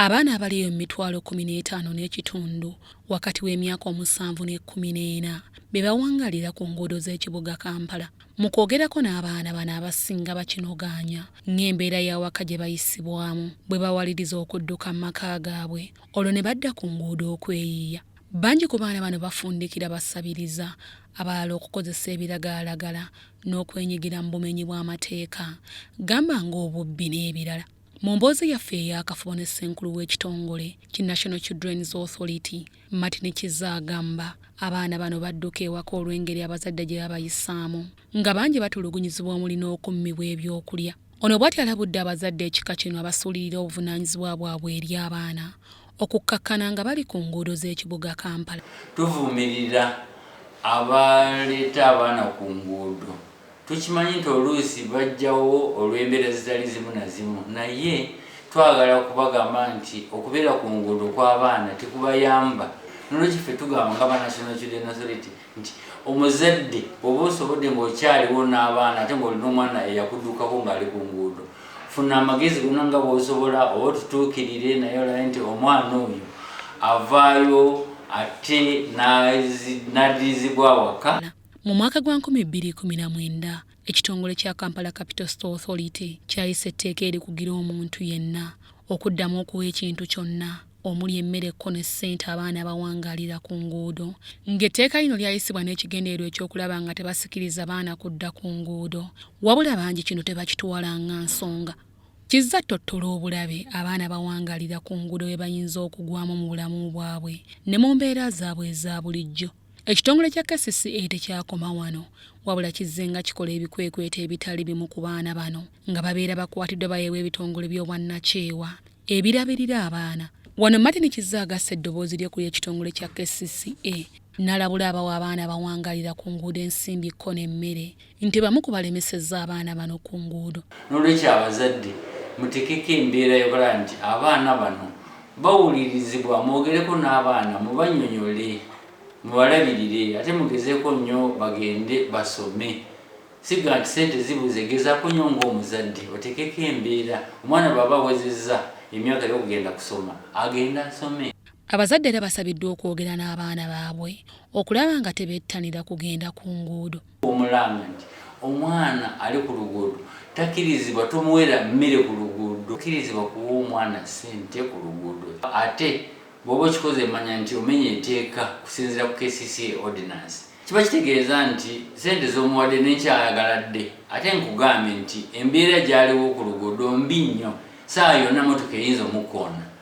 Abaana abaliyo 15,000 n'ekitundu wakati w'emyaka 7 ne 14 be bawangalira ku nguudo z'ekibuga Kampala. Mu kwogerako n'abaana bano abasinga bakinogaanya ng'embeera y'awaka gye bayisibwamu bwe bawaliriza okudduka mu maka gaabwe olwo ne badda ku nguudo okweyiiya. Bangi ku baana bano bafundikira basabiriza abalala okukozesa ebiragalalagala n'okwenyigira mu bumenyi bw'amateeka gamba ng'obubbi n'ebirala. Mu mboozi yaffe ey'akafubo ne ssenkulu w'ekitongole ki National Children's Authority, Martin Kizza agamba abaana bano badduka ewaka olw'engeri abazadde gye babayisaamu nga bangi batulugunyizibwa omuli n'okummibwa ebyokulya. Ono bw'ati alabudde abazadde ekika kino abasuulirira obuvunaanyizibwa bwabwe eri abaana okukkakkana nga bali ku nguudo z'ekibuga Kampala. Tuvumirira abaleeta abaana ku nguudo. Tukimanyi nti oluusi bajjawo olw'embeera zitali zimu na zimu, naye twagala okubagamba nti okubeera ku nguudo kw'abaana tekubayamba. Nolwekiffe tugamba nga National Children's Authority nti omuzadde oba osobodde ng'okyaliwo n'abaana ate ng'olina omwana eyakuddukako ng'ali ku nguudo, funa amagezi gonna nga bw'osobola oba otutuukirire naye olabe nti omwana oyo avaayo ate n'addirizibwa awaka. Mu mwaka gwa 2019 ekitongole kya Kampala Capital Store Authority kyayisa etteeka erikugira omuntu yenna okuddamu okuwa ekintu kyonna omuli emmere ne ssente abaana bawangalira ku nguudo, ng'etteeka lino lyayisibwa n'ekigendeerwa ekyokulaba nga tebasikiriza baana kudda ku nguudo, wabula bangi kino tebakituwala nga nsonga. Kizza ttottola obulabe abaana bawangalira ku nguudo bwe bayinza okugwamu mu bulamu bwabwe ne mu mbeera zaabwe eza bulijjo. Ekitongole kya KCCA tekyakoma wano, wabula kizze nga kikola ebikwekweto ebitali bimu ku baana bano nga babeera bakwatiddwa bayeewa ebitongole by'obwannakyewa ebirabirira abaana. Wano Martin Kizza agasse eddoboozi lye ku ekitongole kya KCCA n'alabula abawa abaana bawangalira ku nguudo ensimbiko n'emmere nti bamu ku balemesezza abaana bano ku nguudo. N'olwekyo abazadde mutekeko embeera yokola nti abaana bano bawulirizibwa, mwogereko n'abaana mubannyonnyole, mubalabirire, ate mugezeeko nnyo bagende basome. Siga nti ssente zibuze, gezaako nnyo ng'omuzadde otekeko embeera omwana bw'aba awezezza emyaka y'okugenda kusoma agenda asome. Abazadde era basabiddwa okwogera n'abaana baabwe okulaba nga tebettanira kugenda ku nguudo. Omulanga nti omwana ali ku luguudo takkirizibwa tumuwera mmere ku luguudo, takkirizibwa kuwa omwana ssente ku luguudo. Ate bw'oba okikoze manya nti omenya etteeka kusinziira ku KCCA ordinance. Kiba kitegeeza nti ssente z'omuwadde n'ekyayagaladde, ate nkugambye nti embeera gy'aliwo ku luguudo mbi nnyo, saa yonna motoka eyinza omukoona.